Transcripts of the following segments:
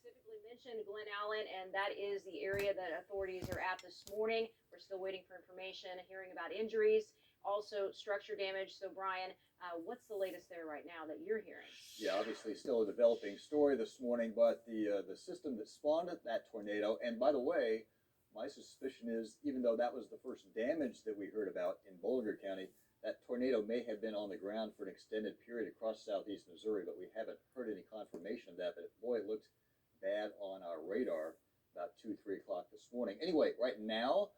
specifically mentioned Glen Allen, and that is the area that authorities are at this morning. We're still waiting for information, hearing about injuries, also structure damage. So, Brian, what's the latest there right now that you're hearing? Yeah, obviously still a developing story this morning, but the system that spawned that tornado, and by the way, my suspicion is even though that was the first damage that we heard about in Bollinger County, that tornado may have been on the ground for an extended period across southeast Missouri, but we haven't heard any confirmation of that. But boy, it looked bad on our radar about 2, 3 o'clock this morning. Anyway, right now,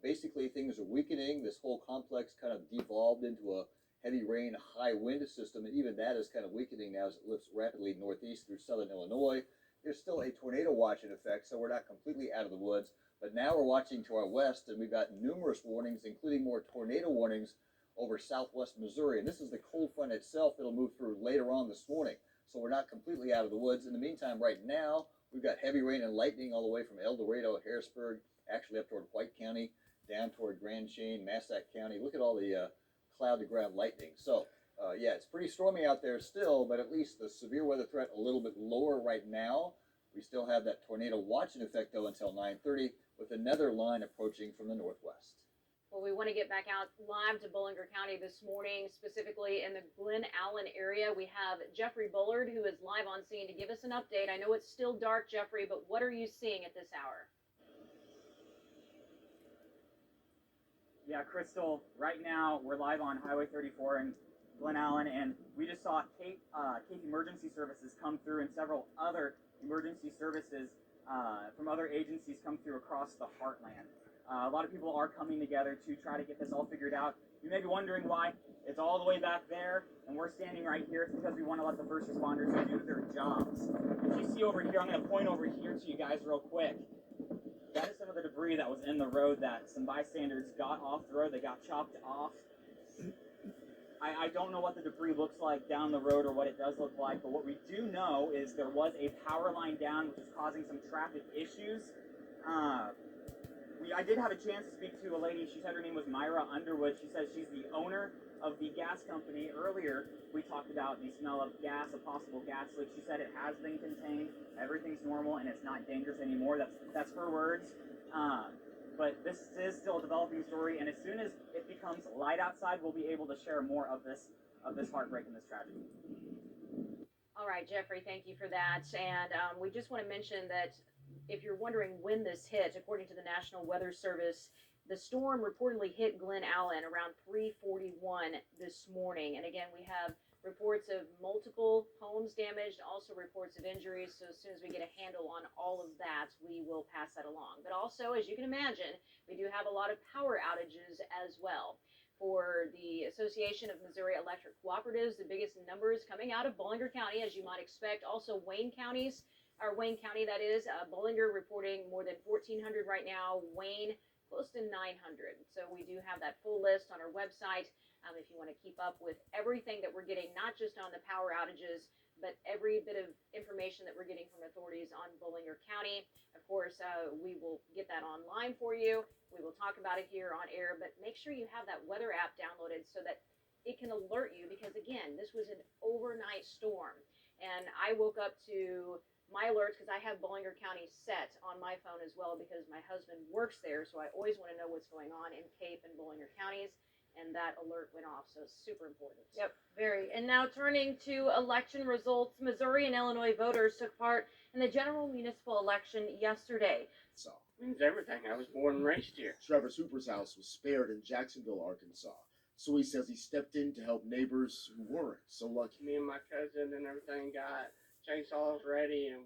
basically things are weakening. This whole complex kind of devolved into a heavy rain, high wind system, and even that is kind of weakening now as it lifts rapidly northeast through southern Illinois. There's still a tornado watch in effect, so we're not completely out of the woods. But now we're watching to our west, and we've got numerous warnings, including more tornado warnings over southwest Missouri. And this is the cold front itself that'll move through later on this morning. So we're not completely out of the woods. In the meantime, right now, we've got heavy rain and lightning all the way from El Dorado, Harrisburg, actually up toward White County, down toward Grand Chene, Massac County. Look at all the cloud to ground lightning. So, yeah, it's pretty stormy out there still, but at least the severe weather threat a little bit lower right now. We still have that tornado watch in effect, though, until 9:30, with another line approaching from the northwest. Well, we want to get back out live to Bollinger County this morning, specifically in the Glen Allen area. We have Jeffrey Bullard, who is live on scene to give us an update. I know it's still dark, Jeffrey, but what are you seeing at this hour? Yeah, Crystal, right now we're live on Highway 34 in Glen Allen, and we just saw Cape Emergency Services come through and several other emergency services from other agencies come through across the heartland. A lot of people are coming together to try to get this all figured out. You may be wondering why it's all the way back there and we're standing right here. It's because we want to let the first responders do their jobs. If you see over here, I'm going to point over here to you guys real quick. That is some of the debris that was in the road that some bystanders got off the road. They got chopped off. I don't know what the debris looks like down the road or what it does look like, but what we do know is there was a power line down which is causing some traffic issues. I did have a chance to speak to a lady. She said her name was Myra Underwood. She says she's the owner of the gas company. Earlier, we talked about the smell of gas, a possible gas leak. She said it has been contained. Everything's normal, and it's not dangerous anymore. That's her words. But this is still a developing story, and as soon as it becomes light outside, we'll be able to share more of this heartbreak and this tragedy. All right, Jeffrey, thank you for that. And we just want to mention that if you're wondering when this hit, according to the National Weather Service, the storm reportedly hit Glen Allen around 3:41 this morning. And again, we have reports of multiple homes damaged, also reports of injuries. So as soon as we get a handle on all of that, we will pass that along. But also, as you can imagine, we do have a lot of power outages as well. For the Association of Missouri Electric Cooperatives, the biggest numbers coming out of Bollinger County, as you might expect. Also Wayne County, that is. Bollinger reporting more than 1,400 right now. Wayne, close to 900. So we do have that full list on our website if you want to keep up with everything that we're getting, not just on the power outages, but every bit of information that we're getting from authorities on Bollinger County. Of course, we will get that online for you. We will talk about it here on air, but make sure you have that weather app downloaded so that it can alert you, because again, this was an overnight storm. And I woke up to my alerts because I have Bollinger County set on my phone as well, because my husband works there, so I always want to know what's going on in Cape and Bollinger counties, and that alert went off, so it's super important. Yep, very. And now turning to election results, Missouri and Illinois voters took part in the general municipal election yesterday. So means everything. I was born and raised here. Travis Hooper's house was spared in Jacksonville, Arkansas. So he says he stepped in to help neighbors who weren't so lucky. Me and my cousin and everything got chainsaws ready and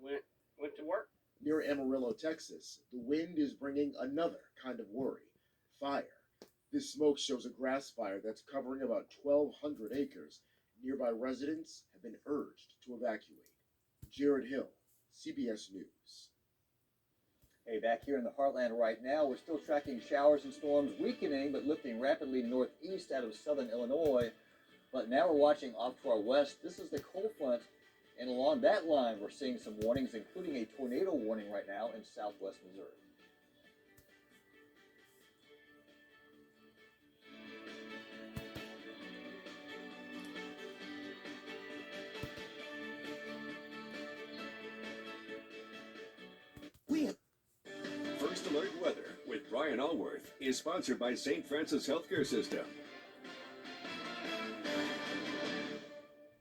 went to work. Near Amarillo, Texas, the wind is bringing another kind of worry: fire. This smoke shows a grass fire that's covering about 1,200 acres. Nearby residents have been urged to evacuate. Jared Hill, CBS News. Hey, back here in the heartland right now, we're still tracking showers and storms weakening but lifting rapidly northeast out of southern Illinois. But now we're watching off to our west. This is the cold front, and along that line we're seeing some warnings, including a tornado warning right now in southwest Missouri. Brian Allworth is sponsored by St. Francis Healthcare System.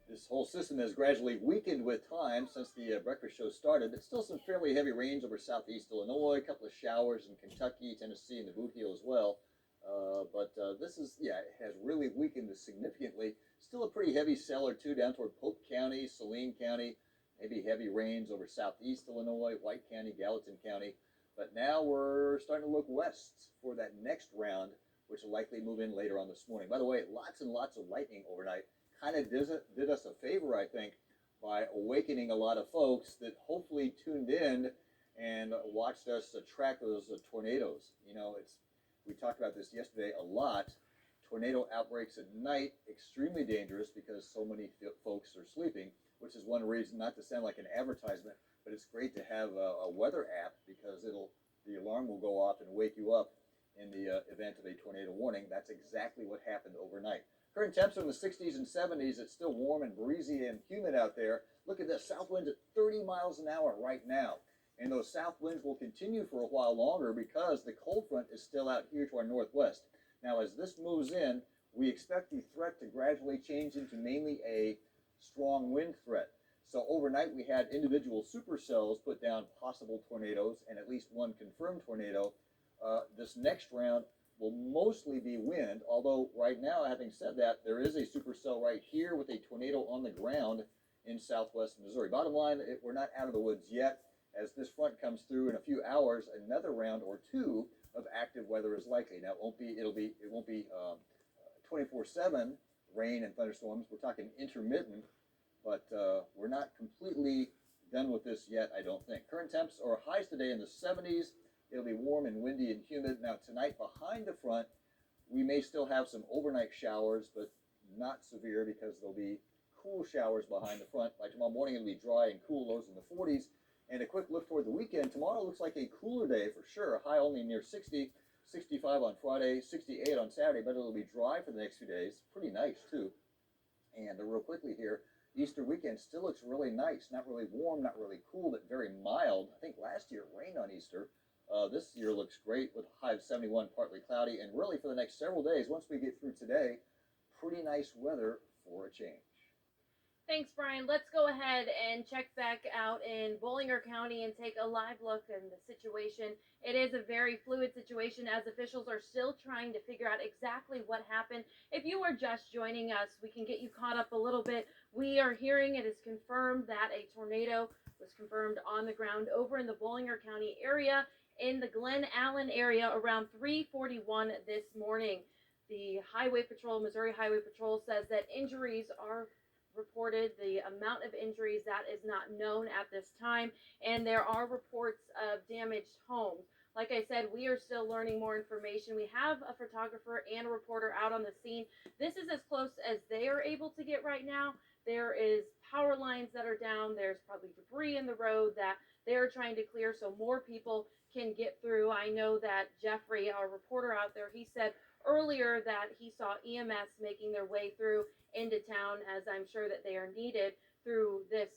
This whole system has gradually weakened with time since the breakfast show started, but still some fairly heavy rains over southeast Illinois, a couple of showers in Kentucky, Tennessee, and the Boot Heel as well. But this is, yeah, it has really weakened significantly. Still a pretty heavy cell or two down toward Polk County, Saline County, maybe heavy rains over southeast Illinois, White County, Gallatin County. But now we're starting to look west for that next round, which will likely move in later on this morning. By the way, lots and lots of lightning overnight. Kind of did us a favor, I think, by awakening a lot of folks that hopefully tuned in and watched us track those tornadoes. You know, we talked about this yesterday a lot. Tornado outbreaks at night, extremely dangerous because so many folks are sleeping, which is one reason, not to sound like an advertisement, but it's great to have a weather app because the alarm will go off and wake you up in the event of a tornado warning. That's exactly what happened overnight. Current temps are in the 60s and 70s. It's still warm and breezy and humid out there. Look at this, south winds at 30 miles an hour right now. And those south winds will continue for a while longer because the cold front is still out here to our northwest. Now, as this moves in, we expect the threat to gradually change into mainly a strong wind threat. So overnight, we had individual supercells put down possible tornadoes and at least one confirmed tornado. This next round will mostly be wind, although right now, having said that, there is a supercell right here with a tornado on the ground in southwest Missouri. Bottom line, we're not out of the woods yet. As this front comes through in a few hours, another round or two of active weather is likely. Now, it won't be 24/7 rain and thunderstorms. We're talking intermittent, but we're not completely done with this yet, I don't think. Current temps are highs today in the 70s. It'll be warm and windy and humid. Now tonight behind the front, we may still have some overnight showers, but not severe because there'll be cool showers behind the front. By tomorrow morning, it'll be dry and cool, lows in the 40s. And a quick look toward the weekend. Tomorrow looks like a cooler day for sure. A high only near 60, 65 on Friday, 68 on Saturday, but it'll be dry for the next few days. Pretty nice too. And real quickly here, Easter weekend still looks really nice. Not really warm, not really cool, but very mild. I think last year it rained on Easter. This year looks great with a high of 71, partly cloudy, and really for the next several days, once we get through today, pretty nice weather for a change. Thanks, Brian. Let's go ahead and check back out in Bollinger County and take a live look at the situation. It is a very fluid situation as officials are still trying to figure out exactly what happened. If you are just joining us, we can get you caught up a little bit. We are hearing it is confirmed that a tornado was confirmed on the ground over in the Bollinger County area in the Glen Allen area around 3:41 this morning. The Highway Patrol, Missouri Highway Patrol, says that injuries are reported. The amount of injuries, that is not known at this time, and there are reports of damaged homes. Like I said, we are still learning more information. We have a photographer and a reporter out on the scene. This is as close as they are able to get right now. There is power lines that are down. There's probably debris in the road that they're trying to clear so more people can get through. I know that Jeffrey, our reporter out there, he said earlier that he saw EMS making their way through into town, as I'm sure that they are needed through this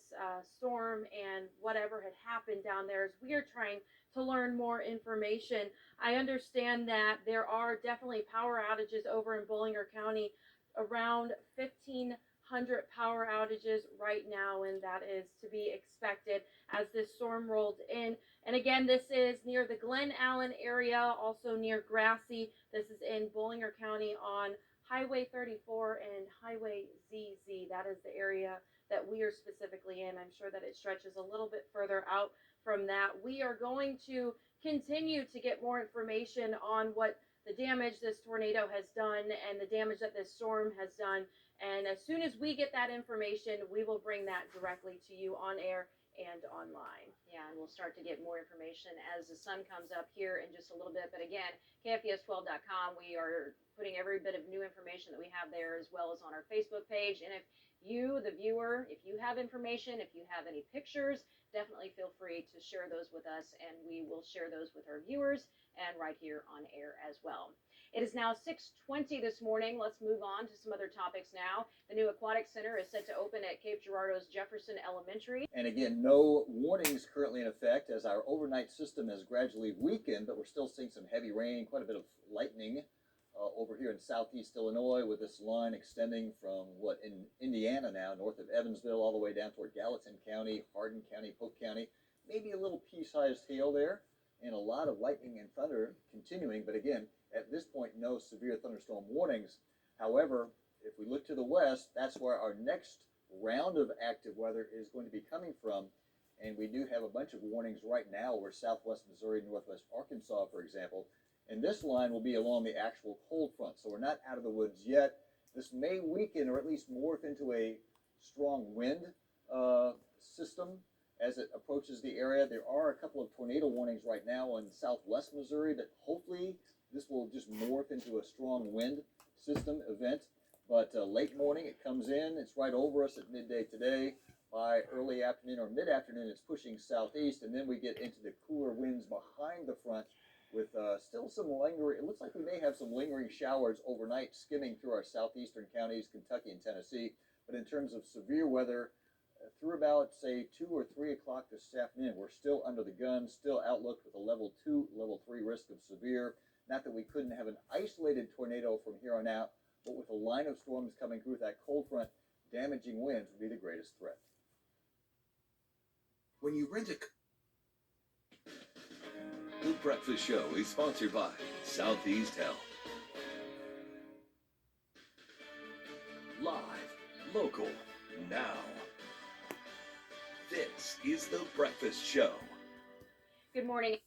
storm and whatever had happened down there, as we are trying to learn more information. I understand that there are definitely power outages over in Bollinger County, around 1,500 power outages right now, and that is to be expected as this storm rolled in. And again, this is near the Glen Allen area, also near Grassy. This is in Bollinger County on Highway 34 and Highway ZZ. That is the area that we are specifically in. I'm sure that it stretches a little bit further out from that. We are going to continue to get more information on what the damage this tornado has done and the damage that this storm has done. And as soon as we get that information, we will bring that directly to you on air and online. Yeah, and we'll start to get more information as the sun comes up here in just a little bit. But again, KFVS12.com, we are putting every bit of new information that we have there, as well as on our Facebook page. And if you, the viewer, if you have information, if you have any pictures, definitely feel free to share those with us, and we will share those with our viewers and right here on air as well. It is now 6:20 this morning. Let's move on to some other topics now. The new aquatic center is set to open at Cape Girardeau's Jefferson Elementary. And again, no warnings currently in effect as our overnight system has gradually weakened, but we're still seeing some heavy rain, quite a bit of lightning over here in southeast Illinois, with this line extending from in Indiana now, north of Evansville, all the way down toward Gallatin County, Hardin County, Polk County. Maybe a little pea-sized hail there, and a lot of lightning and thunder continuing. But again, at this point, no severe thunderstorm warnings. However, if we look to the west, that's where our next round of active weather is going to be coming from. And we do have a bunch of warnings right now over southwest Missouri, northwest Arkansas, for example. And this line will be along the actual cold front. So we're not out of the woods yet. This may weaken or at least morph into a strong wind system as it approaches the area. There are a couple of tornado warnings right now in southwest Missouri, but hopefully this will just morph into a strong wind system event. But late morning it comes in, it's right over us at midday today. By early afternoon or mid-afternoon it's pushing southeast, and then we get into the cooler winds behind the front with still some lingering, it looks like we may have some lingering showers overnight skimming through our southeastern counties, Kentucky and Tennessee. But in terms of severe weather, through about, say, 2 or 3 o'clock this afternoon, we're still under the gun, still outlook with a level 2, level 3 risk of severe. Not that we couldn't have an isolated tornado from here on out, but with a line of storms coming through with that cold front, damaging winds would be the greatest threat. When you rent a... The Breakfast Show is sponsored by Southeast Health. Live, local, now. This is The Breakfast Show. Good morning.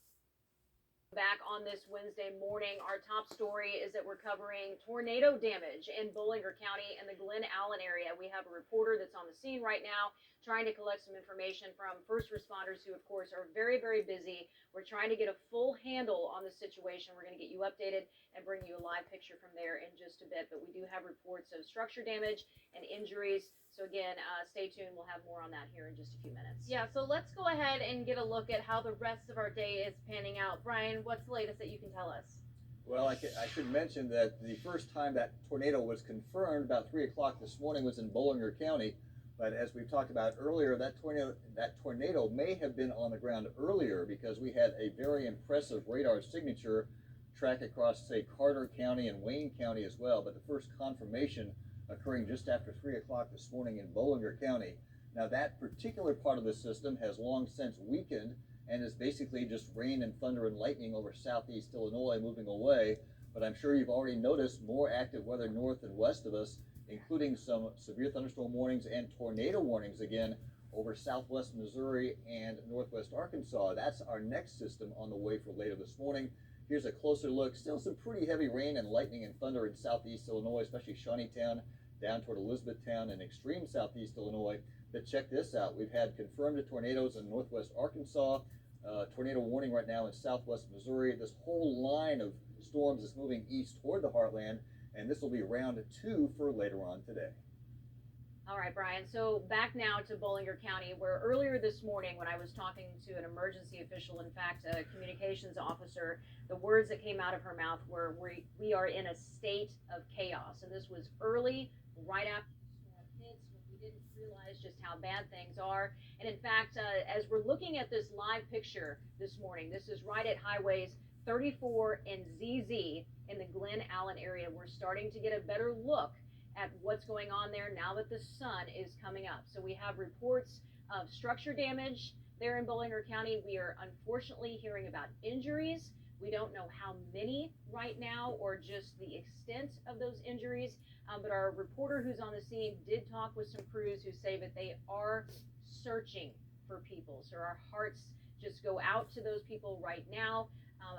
Back on this Wednesday morning, our top story is that we're covering tornado damage in Bollinger County and the Glen Allen area. We have a reporter that's on the scene right now trying to collect some information from first responders who, of course, are very, very busy. We're trying to get a full handle on the situation. We're going to get you updated and bring you a live picture from there in just a bit. But we do have reports of structure damage and injuries. So again, stay tuned. We'll have more on that here in just a few minutes. Yeah, so let's go ahead and get a look at how the rest of our day is panning out. Brian, what's the latest that you can tell us? Well, I should mention that the first time that tornado was confirmed about 3 o'clock this morning was in Bollinger County. But as we've talked about earlier, that tornado may have been on the ground earlier because we had a very impressive radar signature track across, say, Carter County and Wayne County as well. But the first confirmation occurring just after 3 o'clock this morning in Bollinger County. Now, that particular part of the system has long since weakened and is basically just rain and thunder and lightning over southeast Illinois moving away. But I'm sure you've already noticed more active weather north and west of us, including some severe thunderstorm warnings and tornado warnings again over southwest Missouri and northwest Arkansas. That's our next system on the way for later this morning. Here's a closer look. Still some pretty heavy rain and lightning and thunder in southeast Illinois, especially Shawneetown, down toward Elizabethtown and extreme southeast Illinois. But check this out. We've had confirmed tornadoes in northwest Arkansas, tornado warning right now in southwest Missouri. This whole line of storms is moving east toward the heartland, and this will be round 2 for later on today. All right, Brian. So back now to Bollinger County, where earlier this morning when I was talking to an emergency official, in fact, a communications officer, the words that came out of her mouth were, we are in a state of chaos. And this was early, right after the storm hits, when we didn't realize just how bad things are. And in fact, as we're looking at this live picture this morning, this is right at highways 34 and ZZ in the Glen Allen area. We're starting to get a better look at what's going on there now that the sun is coming up. So we have reports of structure damage there in Bollinger County. We are unfortunately hearing about injuries. We don't know how many right now or just the extent of those injuries, but our reporter who's on the scene did talk with some crews who say that they are searching for people. So our hearts just go out to those people right now.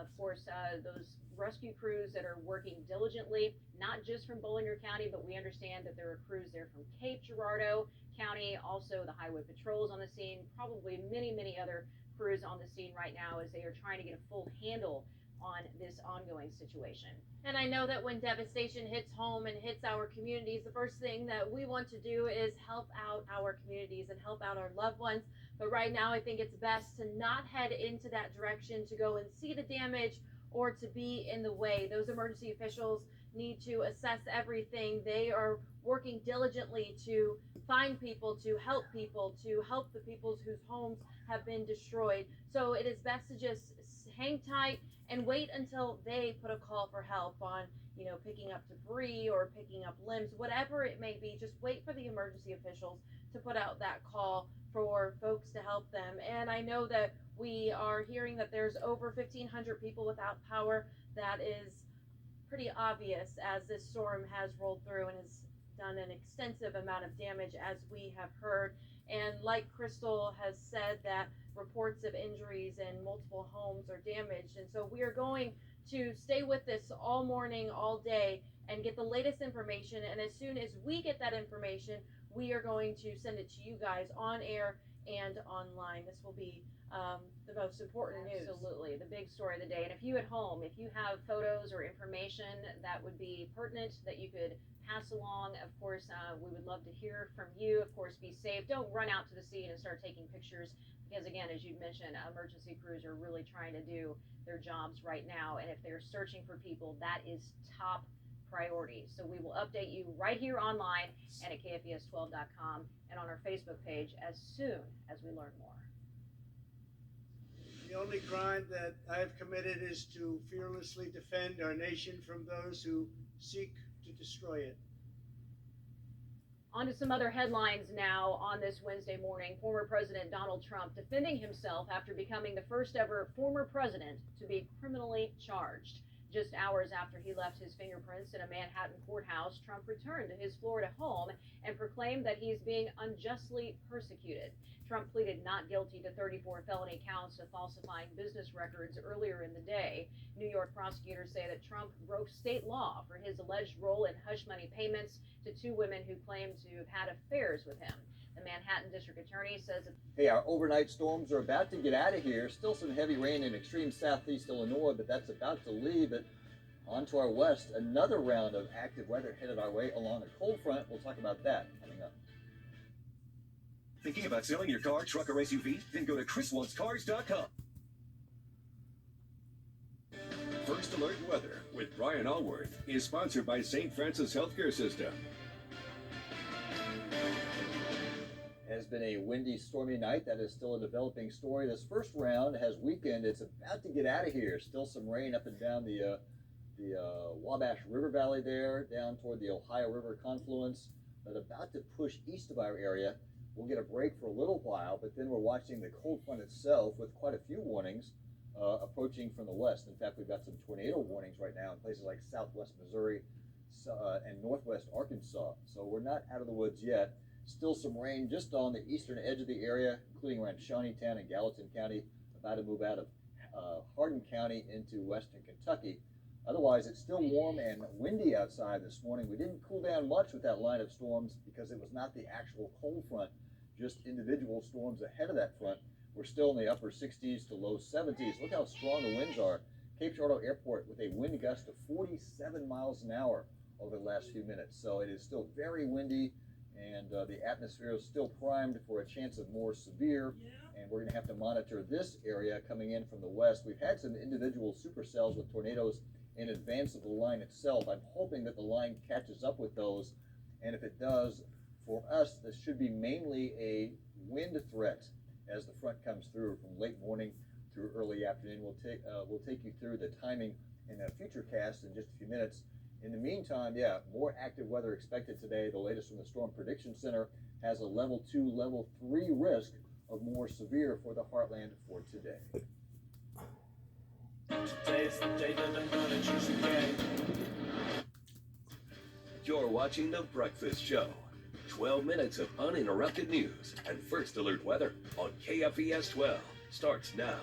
Of course, those rescue crews that are working diligently, not just from Bollinger County, but we understand that there are crews there from Cape Girardeau County, also the highway patrols on the scene, probably many, many other crews on the scene right now as they are trying to get a full handle on this ongoing situation. And I know that when devastation hits home and hits our communities, the first thing that we want to do is help out our communities and help out our loved ones. But right now, I think it's best to not head into that direction, to go and see the damage or to be in the way. Those emergency officials need to assess everything. They are working diligently to find people, to help the people whose homes have been destroyed. So it is best to just hang tight and wait until they put a call for help on, picking up debris or picking up limbs, whatever it may be. Just wait for the emergency officials to put out that call for folks to help them. And I know that we are hearing that there's over 1,500 people without power. That is pretty obvious as this storm has rolled through and has done an extensive amount of damage, as we have heard. And like Crystal has said, that reports of injuries and multiple homes are damaged. And so we are going to stay with this all morning, all day, and get the latest information. And as soon as we get that information, we are going to send it to you guys on air and online. This will be the most important news. Absolutely, the big story of the day. And if you at home, if you have photos or information that would be pertinent that you could pass along, of course, we would love to hear from you. Of course, be safe. Don't run out to the scene and start taking pictures because, again, as you mentioned, emergency crews are really trying to do their jobs right now. And if they're searching for people, that is top priority. So we will update you right here online and at KFVS12.com and on our Facebook page as soon as we learn more. The only crime that I have committed is to fearlessly defend our nation from those who seek to destroy it. On to some other headlines now on this Wednesday morning. Former President Donald Trump defending himself after becoming the first ever former president to be criminally charged. Just hours after he left his fingerprints in a Manhattan courthouse, Trump returned to his Florida home and proclaimed that he is being unjustly persecuted. Trump pleaded not guilty to 34 felony counts of falsifying business records earlier in the day. New York prosecutors say that Trump broke state law for his alleged role in hush money payments to two women who claimed to have had affairs with him. The Manhattan district attorney says that Hey, our overnight storms are about to get out of here. Still some heavy rain in extreme southeast Illinois, but that's about to leave it. On to our west, another round of active weather headed our way along a cold front. We'll talk about that coming up. Thinking about selling your car, truck, or SUV? Then go to chriswantscars.com. First Alert Weather with Brian Allworth is sponsored by St. Francis Healthcare System. Has been a windy, stormy night. That is still a developing story. This first round has weakened. It's about to get out of here. Still some rain up and down the Wabash River Valley there, down toward the Ohio River confluence, but about to push east of our area. We'll get a break for a little while, but then we're watching the cold front itself with quite a few warnings approaching from the west. In fact, we've got some tornado warnings right now in places like southwest Missouri and northwest Arkansas. So we're not out of the woods yet. Still some rain just on the eastern edge of the area, including around Shawneetown and Gallatin County, about to move out of Hardin County into western Kentucky. Otherwise, it's still warm and windy outside this morning. We didn't cool down much with that line of storms because it was not the actual cold front, just individual storms ahead of that front. We're still in the upper 60s to low 70s. Look how strong the winds are. Cape Girardeau Airport with a wind gust of 47 miles an hour over the last few minutes. So it is still very windy, and the atmosphere is still primed for a chance of more severe. And we're going to have to monitor this area coming in from the west. We've had some individual supercells with tornadoes in advance of the line itself. I'm hoping that the line catches up with those, and if it does, for us, this should be mainly a wind threat as the front comes through from late morning through early afternoon. We'll take you through the timing in a future cast in just a few minutes. In the meantime, more active weather expected today. The latest from the Storm Prediction Center has a level 2, level 3 risk of more severe for the heartland for today. Today's the day that I'm gonna choose again. You're watching The Breakfast Show. 12 minutes of uninterrupted news and First Alert Weather on KFVS 12 starts now.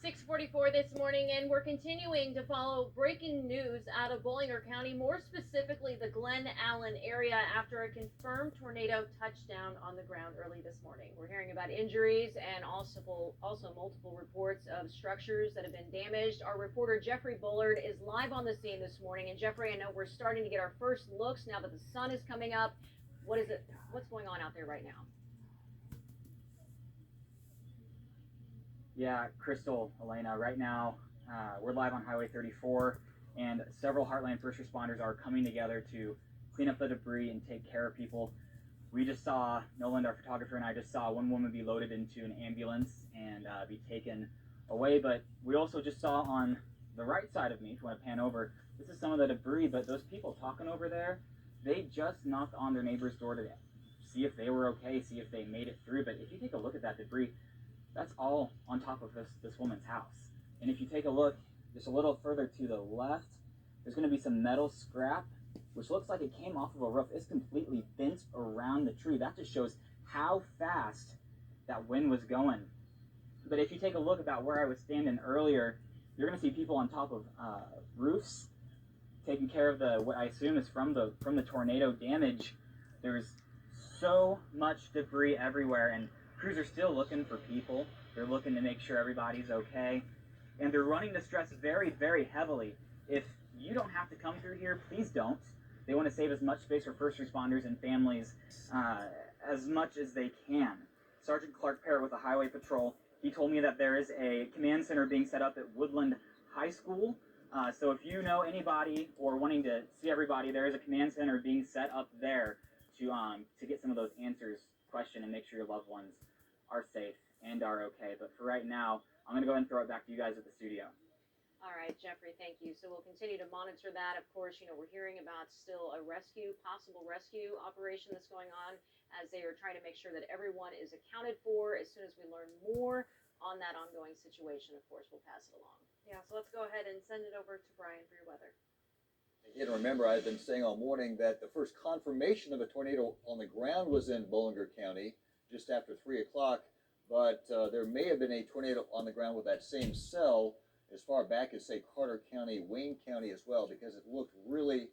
6:44 this morning, and we're continuing to follow breaking news out of Bollinger County, more specifically the Glen Allen area, after a confirmed tornado touched down on the ground early this morning. we're hearing about injuries and also multiple reports of structures that have been damaged. Our reporter Jeffrey Bullard is live on the scene this morning. And Jeffrey, I know we're starting to get our first looks now that the sun is coming up. What's going on out there right now? Yeah, Crystal, Elena, right now we're live on Highway 34, and several Heartland first responders are coming together to clean up the debris and take care of people. We just saw, Noland, our photographer, and I just saw one woman be loaded into an ambulance and be taken away, but we also just saw on the right side of me, if you want to pan over, this is some of the debris, but those people talking over there, they just knocked on their neighbor's door to see if they were okay, see if they made it through. But if you take a look at that debris, that's all on top of this woman's house. And if you take a look just a little further to the left, there's going to be some metal scrap, which looks like it came off of a roof. It's completely bent around the tree. That just shows how fast that wind was going. But if you take a look about where I was standing earlier, you're going to see people on top of roofs taking care of what I assume is from the tornado damage. There's so much debris everywhere, and crews are still looking for people. They're looking to make sure everybody's okay, and they're running the stress very, very heavily. If you don't have to come through here, please don't. They want to save as much space for first responders and families as much as they can. Sergeant Clark Parrott with the Highway Patrol, he told me that there is a command center being set up at Woodland High School. So if you know anybody or wanting to see everybody, there is a command center being set up there to get some of those answers questioned and make sure your loved ones are safe and are okay. But for right now, I'm going to go ahead and throw it back to you guys at the studio. All right, Jeffrey, thank you. So we'll continue to monitor that. Of course, we're hearing about still a possible rescue operation that's going on as they are trying to make sure that everyone is accounted for. As soon as we learn more on that ongoing situation, of course, we'll pass it along. Yeah, so let's go ahead and send it over to Brian for your weather. Again, remember, I've been saying all morning that the first confirmation of a tornado on the ground was in Bollinger County just after 3 o'clock, but there may have been a tornado on the ground with that same cell as far back as, say, Carter County, Wayne County as well, because it looked really,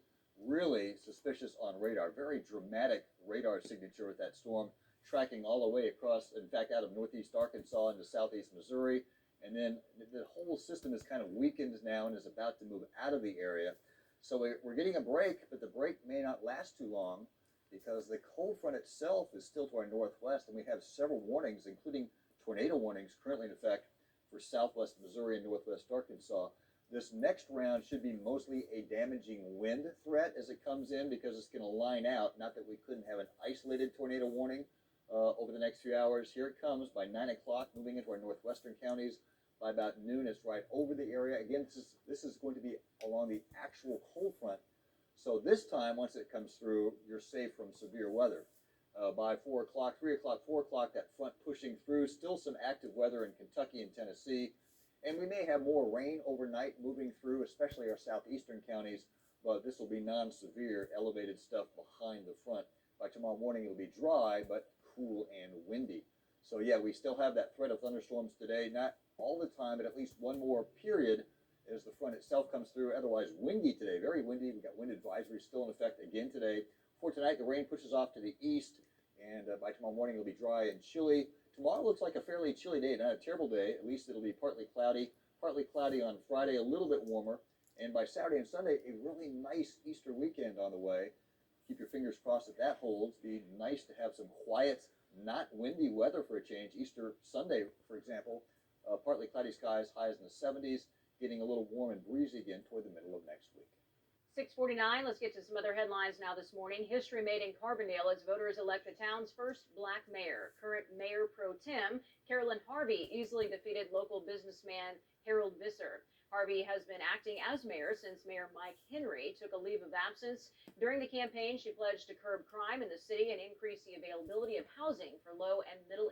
really suspicious on radar. Very dramatic radar signature with that storm, tracking all the way across, in fact, out of northeast Arkansas into southeast Missouri. And then the whole system is kind of weakened now and is about to move out of the area. So we're getting a break, but the break may not last too long because the cold front itself is still to our northwest, and we have several warnings, including tornado warnings currently in effect for southwest Missouri and northwest Arkansas. This next round should be mostly a damaging wind threat as it comes in because it's going to line out. Not that we couldn't have an isolated tornado warning over the next few hours. Here it comes by 9 o'clock, moving into our northwestern counties. By about noon, it's right over the area. Again, this is going to be along the actual cold front. So this time, once it comes through, you're safe from severe weather. By 4 o'clock, 3 o'clock, 4 o'clock, that front pushing through, still some active weather in Kentucky and Tennessee. And we may have more rain overnight moving through, especially our southeastern counties, but this will be non-severe, elevated stuff behind the front. By tomorrow morning, it'll be dry, but cool and windy. So yeah, we still have that threat of thunderstorms today, not all the time, but at least one more period as the front itself comes through. Otherwise, windy today, very windy. We've got wind advisory still in effect again today. For tonight, the rain pushes off to the east, and by tomorrow morning, it'll be dry and chilly. Tomorrow looks like a fairly chilly day, not a terrible day. At least it'll be partly cloudy on Friday, a little bit warmer. And by Saturday and Sunday, a really nice Easter weekend on the way. Keep your fingers crossed that holds. Be nice to have some quiet, not windy weather for a change. Easter Sunday, for example, partly cloudy skies, highs in the 70s, getting a little warm and breezy again toward the middle of next week. 6:49, let's get to some other headlines now this morning. History made in Carbondale as voters elect the town's first black mayor. Current Mayor Pro Tem Carolyn Harvey easily defeated local businessman Harold Visser. Harvey has been acting as mayor since Mayor Mike Henry took a leave of absence. During the campaign, she pledged to curb crime in the city and increase the availability of housing for low and middle